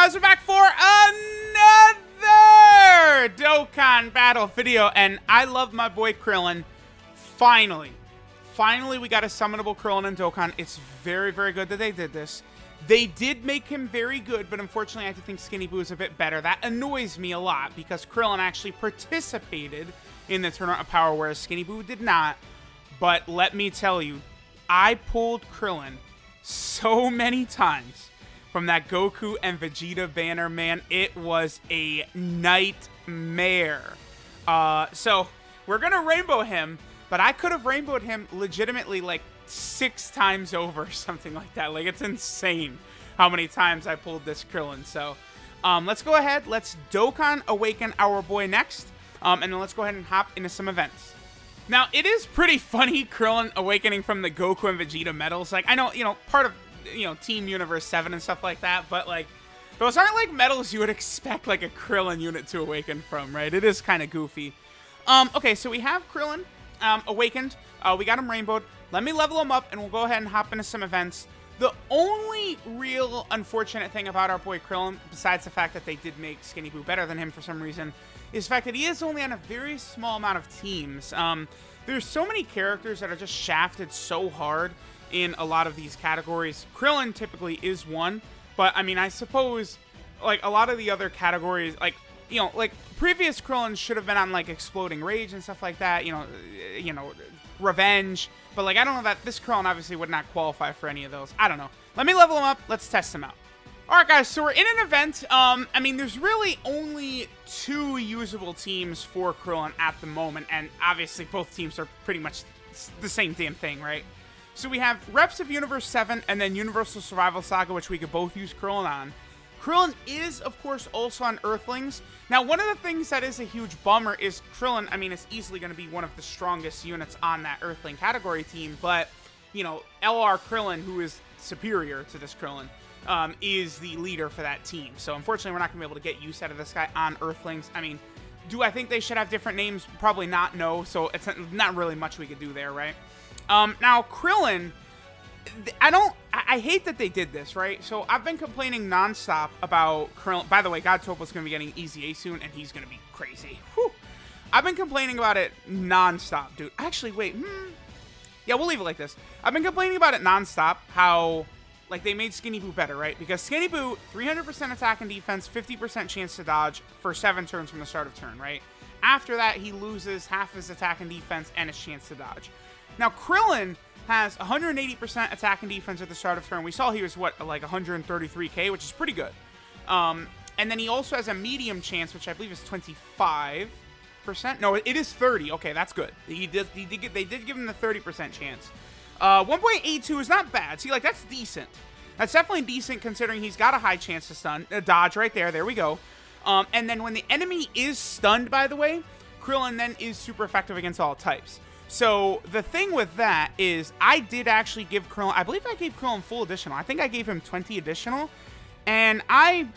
guys, we're back for another Dokkan battle video, and I love my boy Krillin. Finally, we got a summonable Krillin in Dokkan. It's very, very good that they did this. They did make him very good, but unfortunately I think Skinny Boo is a bit better. That annoys me a lot because Krillin actually participated in the Tournament of Power, whereas Skinny Boo did not. But let me tell you, I pulled Krillin so many times from that Goku and Vegeta banner, man. It was a nightmare. So we're gonna rainbow him, but I could have rainbowed him legitimately like 6 times over or something like that. Like, it's insane how many times I pulled this Krillin. So let's go ahead, let's Dokkan Awaken our boy next, and then let's go ahead and hop into some events. Now, it is pretty funny Krillin awakening from the Goku and Vegeta medals. Like, I know, part of, Team Universe 7 and stuff like that, but, like, those aren't, like, medals you would expect, like, a Krillin unit to awaken from, right? It is kind of goofy. Okay, so we have Krillin awakened. We got him rainbowed. Let me level him up, and we'll go ahead and hop into some events. The only real unfortunate thing about our boy Krillin, besides the fact that they did make Skinny Boo better than him for some reason, is the fact that he is only on a very small amount of teams. There's so many characters that are just shafted so hard in a lot of these categories. Krillin typically is one, but I mean, I suppose like a lot of the other categories, like previous Krillin should have been on like Exploding Rage and stuff like that, Revenge, but like I don't know that this Krillin obviously would not qualify for any of those. I don't know. Let me level him up. Let's test him out. Alright guys, so we're in an event. I mean, there's really only 2 usable teams for Krillin at the moment, and obviously both teams are pretty much the same damn thing, right? So we have Reps of Universe 7 and then Universal Survival Saga, which we could both use Krillin on. Krillin is, of course, also on Earthlings. Now, one of the things that is a huge bummer is Krillin, I mean, it's easily going to be one of the strongest units on that Earthling category team, but, LR Krillin, who is superior to this Krillin, is the leader for that team. So unfortunately, we're not going to be able to get use out of this guy on Earthlings. I mean, do I think they should have different names? Probably not, no. So it's not really much we could do there, right? Now, Krillin, I hate that they did this, right? So I've been complaining nonstop about Krillin. By the way, God Topo's going to be getting Easy A soon, and he's going to be crazy. Whew. I've been complaining about it nonstop, dude. Actually, wait. Yeah, we'll leave it like this. I've been complaining about it nonstop, how like they made Skinny Boo better, right? Because Skinny Boo, 300% attack and defense, 50% chance to dodge for 7 turns from the start of turn, right? After that, he loses half his attack and defense and his chance to dodge. Now, Krillin has 180% attack and defense at the start of turn. We saw he was, what, like 133k, which is pretty good. And then he also has a medium chance, which I believe is 25%. No, it is 30. Okay, that's good. They did give him the 30% chance. 1.82 is not bad. See, like, that's decent. That's definitely decent considering he's got a high chance to stun. Dodge right there. There we go. And then when the enemy is stunned, by the way, Krillin then is super effective against all types. So the thing with that is I did actually give Krillin, I believe I gave Krillin full additional. I think I gave him 20 additional. And I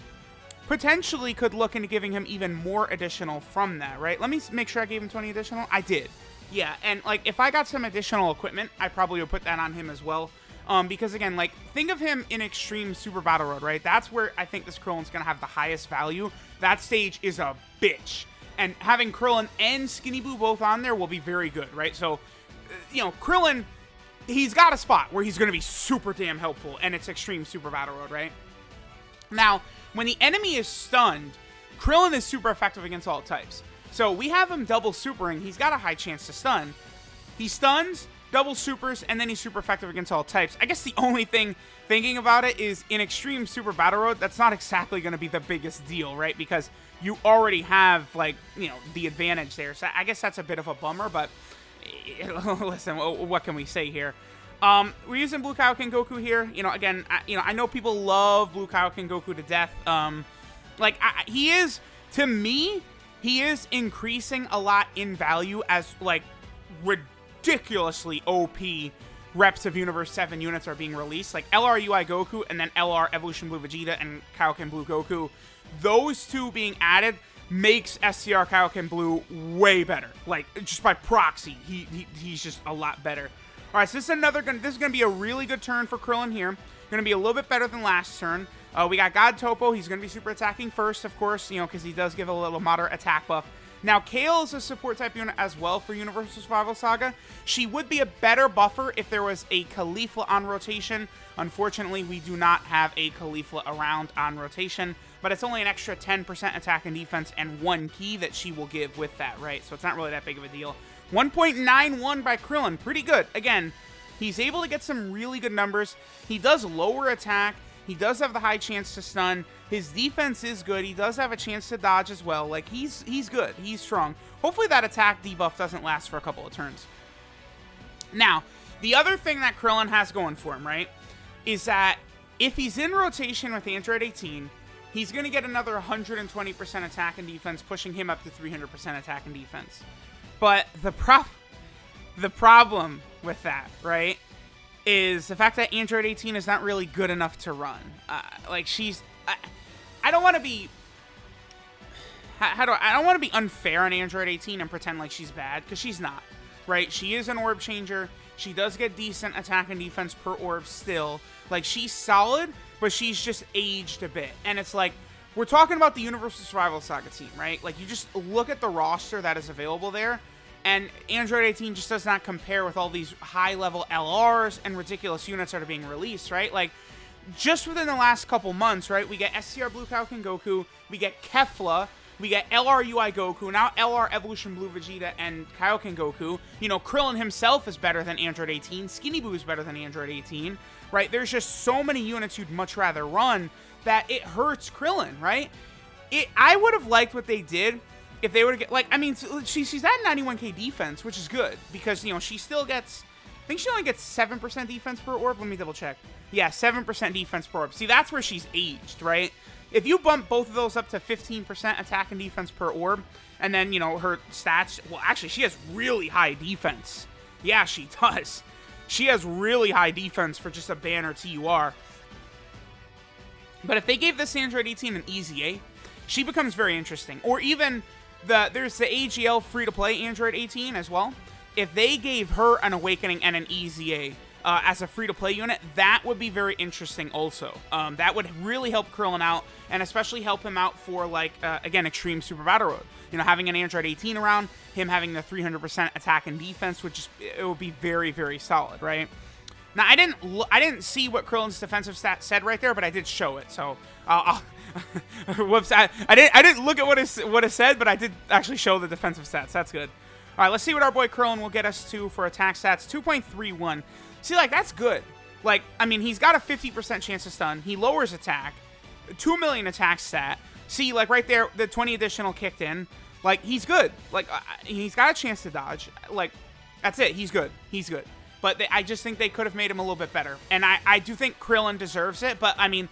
potentially could look into giving him even more additional from that, right? Let me make sure I gave him 20 additional. I did. Yeah, and, like, if I got some additional equipment, I probably would put that on him as well. Because, again, like, think of him in Extreme Super Battle Road, right? That's where I think this Krillin's going to have the highest value. That stage is a bitch. And having Krillin and Skinny Boo both on there will be very good, right? So, Krillin, he's got a spot where he's going to be super damn helpful, and it's Extreme Super Battle Road, right? Now, when the enemy is stunned, Krillin is super effective against all types. So we have him double supering. He's got a high chance to stun. He stuns, double supers, and then he's super effective against all types. I guess the only thing thinking about it is in Extreme Super Battle Road, that's not exactly going to be the biggest deal, right? Because you already have, like, the advantage there. So I guess that's a bit of a bummer, but listen, what can we say here? We're using Blue Kaioken Goku here. Again, I know people love Blue Kaioken Goku to death. He is, to me, he is increasing a lot in value as, like, ridiculously OP Reps of Universe 7 units are being released. Like, LR UI Goku and then LR Evolution Blue Vegeta and Kaioken Blue Goku. Those two being added makes SCR Kaioken Blue way better. Like, just by proxy, he's just a lot better. All right, so this is gonna be a really good turn for Krillin here. Gonna be a little bit better than last turn. We got God Topo. He's going to be super attacking first, of course, you know, because he does give a little moderate attack buff. Now, Kale is a support type unit as well for Universal Survival Saga. She would be a better buffer if there was a Caulifla on rotation. Unfortunately, we do not have a Caulifla around on rotation, but it's only an extra 10% attack and defense and 1 key that she will give with that, right? So it's not really that big of a deal. 1.91 by Krillin, pretty good. Again, he's able to get some really good numbers. He does lower attack. He does have the high chance to stun. His defense is good. He does have a chance to dodge as well. Like, he's good. He's strong. Hopefully that attack debuff doesn't last for a couple of turns. Now, the other thing that Krillin has going for him, right, is that if he's in rotation with Android 18, he's going to get another 120% attack and defense, pushing him up to 300% attack and defense. But the problem with that, right, is the fact that Android 18 is not really good enough to run. Like, she's... I don't want to be... I don't want to be unfair on Android 18 and pretend like she's bad, because she's not, right? She is an orb changer. She does get decent attack and defense per orb still. Like, she's solid, but she's just aged a bit. And it's like, we're talking about the Universal Survival Saga team, right? Like, you just look at the roster that is available there, and Android 18 just does not compare with all these high-level LRs and ridiculous units that are being released, right? Like, just within the last couple months, right, we get STR Blue Kaioken Goku, we get Kefla, we get LR UI Goku, now LR Evolution Blue Vegeta and Kaioken Goku. You know, Krillin himself is better than Android 18. Skinny Boo is better than Android 18, right? There's just so many units you'd much rather run that it hurts Krillin, right? I would have liked what they did if they were to get, like, I mean, she's at 91k defense, which is good, because, you know, she still gets, I think she only gets 7% defense per orb. Let me double check. Yeah, 7% defense per orb. See, that's where she's aged, right? If you bump both of those up to 15% attack and defense per orb, and then, you know, her stats, well, actually, she has really high defense. Yeah, she does. She has really high defense for just a banner TUR. But if they gave this Android 18 an easy A, she becomes very interesting. Or even... there's the AGL free-to-play Android 18 as well. If they gave her an Awakening and an EZA as a free-to-play unit, that would be very interesting also. That would really help Krillin out, and especially help him out for, like, again, Extreme Super Battle Road. You know, having an Android 18 around, him having the 300% attack and defense, it would be very, very solid, right? Now, I didn't see what Krillin's defensive stat said right there, but I did show it, so whoops! I didn't look at what it said, but I did actually show the defensive stats. That's good. All right, let's see what our boy Krillin will get us to for attack stats. 2.31. See, like, that's good. Like, I mean, he's got a 50% chance to stun. He lowers attack. 2 million attack stat. See, like, right there, the 20 additional kicked in. Like, he's good. Like, he's got a chance to dodge. Like, that's it. He's good. He's good. But I just think they could have made him a little bit better. And I do think Krillin deserves it. But, I mean,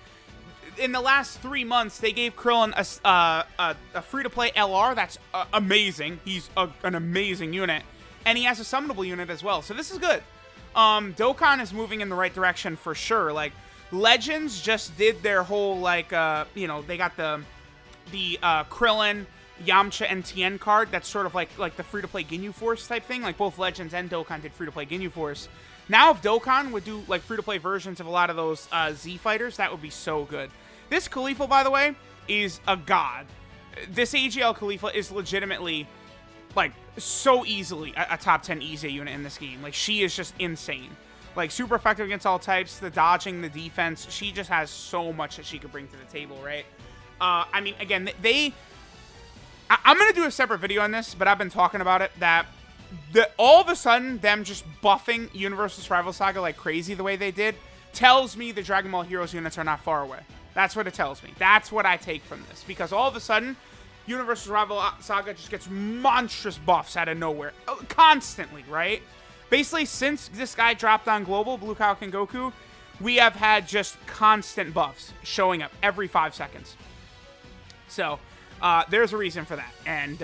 in the last 3 months, they gave Krillin a free-to-play LR. That's amazing. He's an amazing unit. And he has a summonable unit as well. So this is good. Dokkan is moving in the right direction for sure. Like, Legends just did their whole, like, you know, they got the Krillin, Yamcha, and Tien card. That's sort of like the free-to-play Ginyu Force type thing. Like, both Legends and Dokkan did free-to-play Ginyu Force. Now, if Dokkan would do, like, free-to-play versions of a lot of those Z fighters, that would be so good. This Caulifla, by the way, is a god. This AGL Caulifla is legitimately, like, so easily a top 10 EZA unit in this game. Like, she is just insane. Like, super effective against all types, the dodging, the defense. She just has so much that she could bring to the table, right? I mean, again, I'm going to do a separate video on this, but I've been talking about it, that all of a sudden, them just buffing Universal Survival Saga like crazy the way they did, tells me the Dragon Ball Heroes units are not far away. That's what it tells me. That's what I take from this. Because all of a sudden, Universal Survival Saga just gets monstrous buffs out of nowhere. Constantly, right? Basically, since this guy dropped on Global, Blue Kaioken Goku, we have had just constant buffs showing up every 5 seconds. So, there's a reason for that. And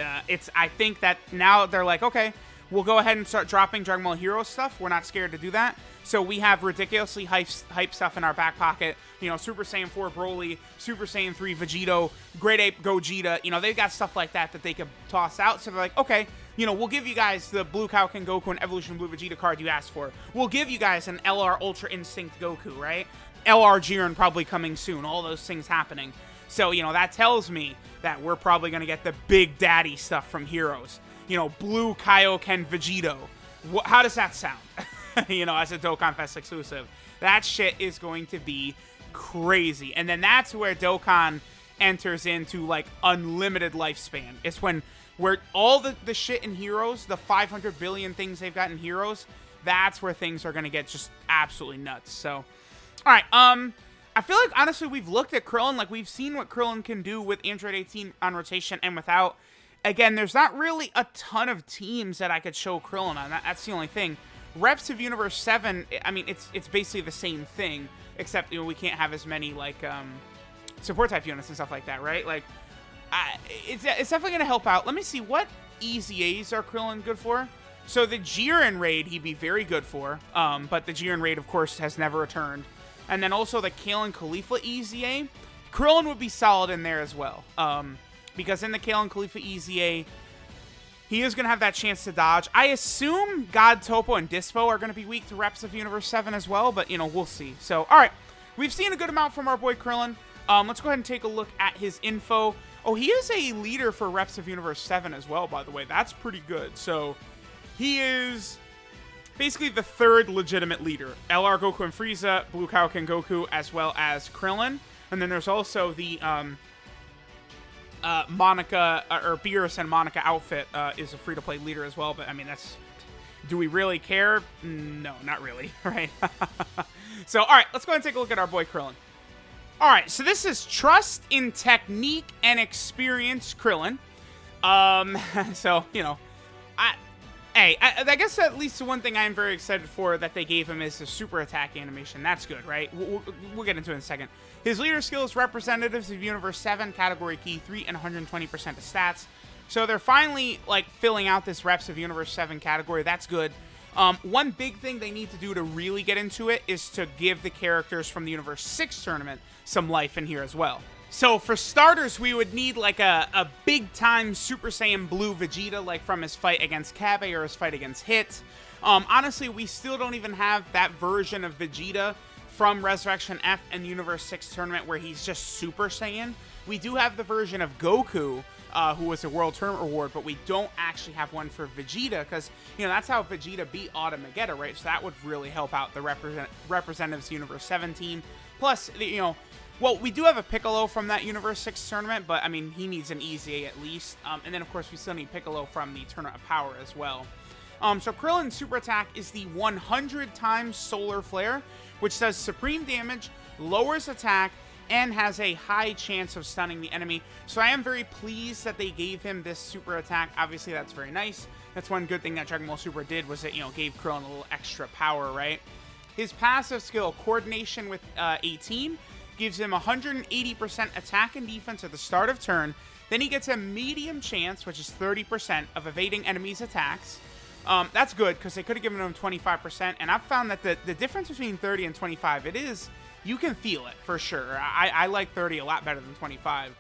I think that now they're like, okay, we'll go ahead and start dropping Dragon Ball Heroes stuff. We're not scared to do that. So we have ridiculously hype stuff in our back pocket. You know, Super Saiyan 4 Broly, Super Saiyan 3 Vegito, Great Ape Gogeta. You know, they've got stuff like that they could toss out. So they're like, okay, you know, we'll give you guys the Blue Kaioken Goku and Evolution Blue Vegeta card you asked for. We'll give you guys an LR Ultra Instinct Goku, right? LR Jiren probably coming soon. All those things happening. So, you know, that tells me that we're probably going to get the big daddy stuff from Heroes. You know, Blue Kaioken Vegito. How does that sound? You know, as a Dokkan Fest exclusive. That shit is going to be crazy. And then that's where Dokkan enters into, like, unlimited lifespan. It's when where all the shit in Heroes, the 500 billion things they've got in Heroes, that's where things are going to get just absolutely nuts. So, all right, I feel like, honestly, we've looked at Krillin. Like, we've seen what Krillin can do with Android 18 on rotation and without. Again, there's not really a ton of teams that I could show Krillin on. That's the only thing. Reps of Universe 7, I mean, it's basically the same thing, except, you know, we can't have as many, like, support type units and stuff like that, right? Like, it's definitely going to help out. Let me see, what EZAs are Krillin good for? So the Jiren raid he'd be very good for, but the Jiren raid, of course, has never returned. And then also the Kale and Khalifa EZA. Krillin would be solid in there as well. Because in the Kale and Khalifa EZA, he is going to have that chance to dodge. I assume God, Topo, and Dispo are going to be weak to Reps of Universe 7 as well, but, you know, we'll see. So, all right. We've seen a good amount from our boy Krillin. Let's go ahead and take a look at his info. Oh, he is a leader for Reps of Universe 7 as well, by the way. That's pretty good. So, he is basically the third legitimate leader. LR Goku and Frieza, Blue Kaioken Goku, as well as Krillin. And then there's also the Monica, or Beerus and Monica outfit is a free-to-play leader as well. But, I mean, that's... Do we really care? No, not really, right? So, all right, let's go ahead and take a look at our boy Krillin. All right, so this is Trust in Technique and Experience Krillin. So, you know, I guess at least the one thing I'm very excited for that they gave him is the super attack animation. That's good, right? We'll get into it in a second. His leader skills, representatives of Universe 7, category key 3, and 120% of stats. So they're finally, like, filling out this Reps of Universe 7 category. That's good. One big thing they need to do to really get into it is to give the characters from the Universe 6 tournament some life in here as well. So for starters, we would need like a big-time Super Saiyan Blue Vegeta, like from his fight against Kabe or his fight against Hit. Honestly, we still don't even have that version of Vegeta from Resurrection F and the Universe 6 tournament where he's just Super Saiyan. We do have the version of Goku, who was a World Tournament Reward, but we don't actually have one for Vegeta because, you know, that's how Vegeta beat Automagetta, right? So that would really help out the Representatives Universe 7 team. Plus, you know, well, we do have a Piccolo from that Universe 6 tournament, but, I mean, he needs an EZA at least. And then, of course, we still need Piccolo from the Tournament of Power as well. So Krillin's super attack is the 100 times Solar Flare, which does supreme damage, lowers attack, and has a high chance of stunning the enemy. So I am very pleased that they gave him this super attack. Obviously, that's very nice. That's one good thing that Dragon Ball Super did was it, you know, gave Krillin a little extra power, right? His passive skill, Coordination with 18, gives him 180% attack and defense at the start of turn. Then he gets a medium chance, which is 30%, of evading enemies' attacks. That's good, because they could have given him 25%, and I've found that the difference between 30 and 25, it is, you can feel it, for sure. I like 30 a lot better than 25.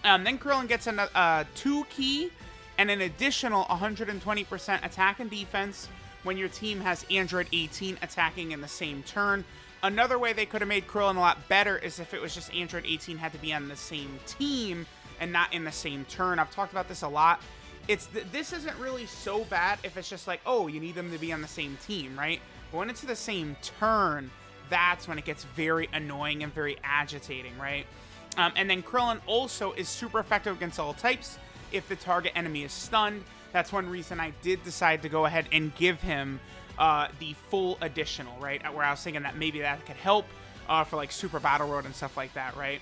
Then Krillin gets a 2 key, and an additional 120% attack and defense when your team has Android 18 attacking in the same turn. Another way they could have made Krillin a lot better is if it was just Android 18 had to be on the same team and not in the same turn. I've talked about this a lot. This isn't really so bad if it's just like, oh, you need them to be on the same team, right? But when it's the same turn, that's when it gets very annoying and very agitating, right? And then Krillin also is super effective against all types if the target enemy is stunned. That's one reason I did decide to go ahead and give him the full additional, right? Where I was thinking that maybe that could help for like Super Battle Road and stuff like that, right?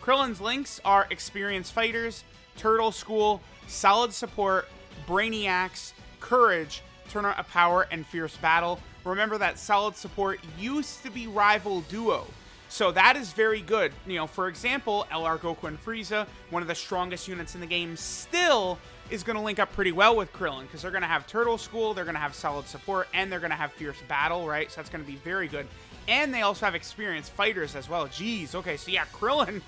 Krillin's links are Experienced Fighters, Turtle School, Solid Support, Brainiacs, Courage, Tournament of Power, and Fierce Battle. Remember that Solid Support used to be Rival Duo. So that is very good. You know, for example, LR Goku and Frieza, one of the strongest units in the game, still is going to link up pretty well with Krillin because they're going to have Turtle School, they're going to have Solid Support, and they're going to have Fierce Battle, right? So that's going to be very good. And they also have Experienced Fighters as well. Jeez, okay, so yeah, Krillin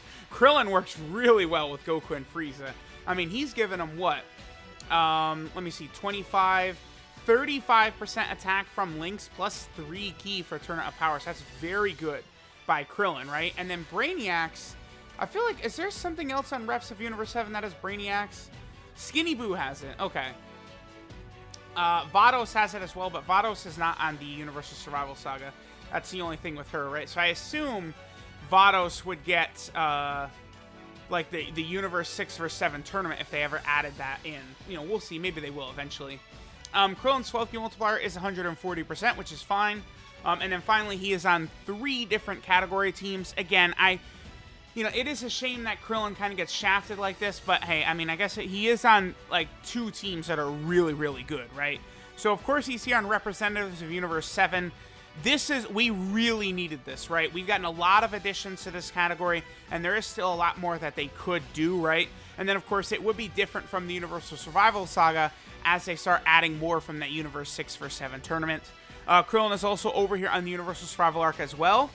works really well with Goku and Frieza. I mean, he's given them what? Let me see, 25, 35% attack from links plus 3 key for Tournament of Power. So that's very good. by Krillin, right? And then Brainiacs, I feel like, is there something else on Reps of Universe 7 that has Brainiacs? Skinny Boo has it. Okay. Vados has it as well, but Vados is not on the Universal Survival Saga. That's the only thing with her, right? So I assume Vados would get, like, the Universe 6 vs. 7 tournament if they ever added that in. You know, we'll see. Maybe they will eventually. Krillin's 12 Q multiplier is 140%, which is fine. And then finally, he is on 3 different category teams. Again, you know, it is a shame that Krillin kind of gets shafted like this, but hey, I mean, I guess he is on, like, 2 teams that are really, really good, right? So, of course, he's here on Representatives of Universe 7. We really needed this, right? We've gotten a lot of additions to this category, and there is still a lot more that they could do, right? And then, of course, it would be different from the Universal Survival Saga as they start adding more from that Universe 6 vs. 7 tournament. Krillin is also over here on the Universal Survival arc as well.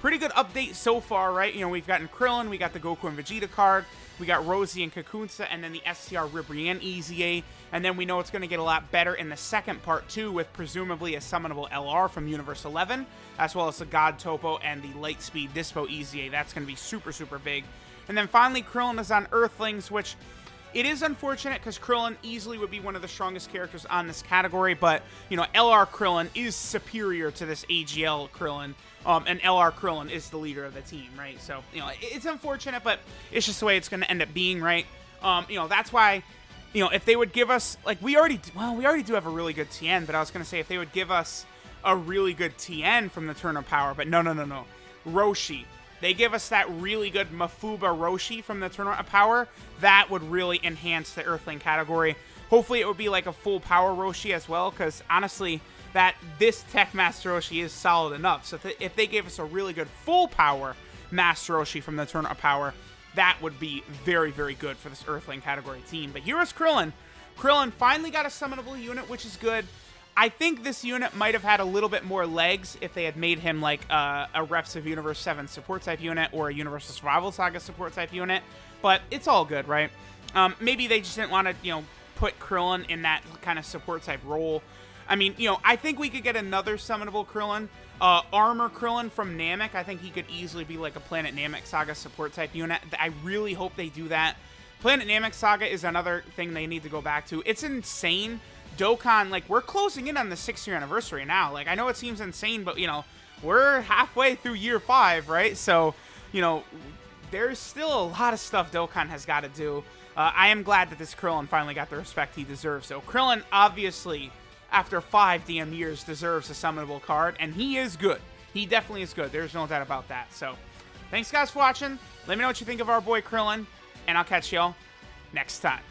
Pretty good update so far, right? You know, we've gotten Krillin, we got the Goku and Vegeta card, we got Rosie and Kakunsa, and then the STR Ribrianne EZA, and then we know it's going to get a lot better in the second part, too, with presumably a summonable LR from Universe 11, as well as the God Topo and the Lightspeed Dispo EZA. That's going to be super, super big. And then finally, Krillin is on Earthlings, which it is unfortunate because Krillin easily would be one of the strongest characters on this category, but, you know, LR Krillin is superior to this AGL Krillin. And LR Krillin is the leader of the team, right? So, you know, it's unfortunate, but it's just the way it's going to end up being, right? You know, that's why, you know, if they would give us, like, we already do have a really good TN, but I was going to say if they would give us a really good TN from the Turn of Power, but no. Roshi. They give us that really good Mafuba Roshi from the Turn of Power. That would really enhance the Earthling category. Hopefully it would be like a full power Roshi as well, because honestly, this Tech Master Roshi is solid enough. So if they gave us a really good full power Master Roshi from the Turn of Power, that would be very, very good for this Earthling category team. But here's Krillin. Krillin finally got a summonable unit, which is good. I think this unit might have had a little bit more legs if they had made him like a Reps of Universe 7 support type unit or a Universal Survival Saga support type unit. But it's all good, right? Maybe they just didn't want to, you know, put Krillin in that kind of support type role. I mean, you know, I think we could get another summonable Krillin. Armor Krillin from Namek. I think he could easily be like a Planet Namek Saga support type unit. I really hope they do that. Planet Namek Saga is another thing they need to go back to. It's insane. Dokkan, like, we're closing in on the 6-year anniversary now. Like, I know it seems insane, but, you know, we're halfway through year 5, right? So, you know, there's still a lot of stuff Dokkan has got to do. I am glad that this Krillin finally got the respect he deserves. So, Krillin, obviously, after 5 damn years, deserves a summonable card, and he is good. He definitely is good. There's no doubt about that. So, thanks, guys, for watching. Let me know what you think of our boy Krillin, and I'll catch y'all next time.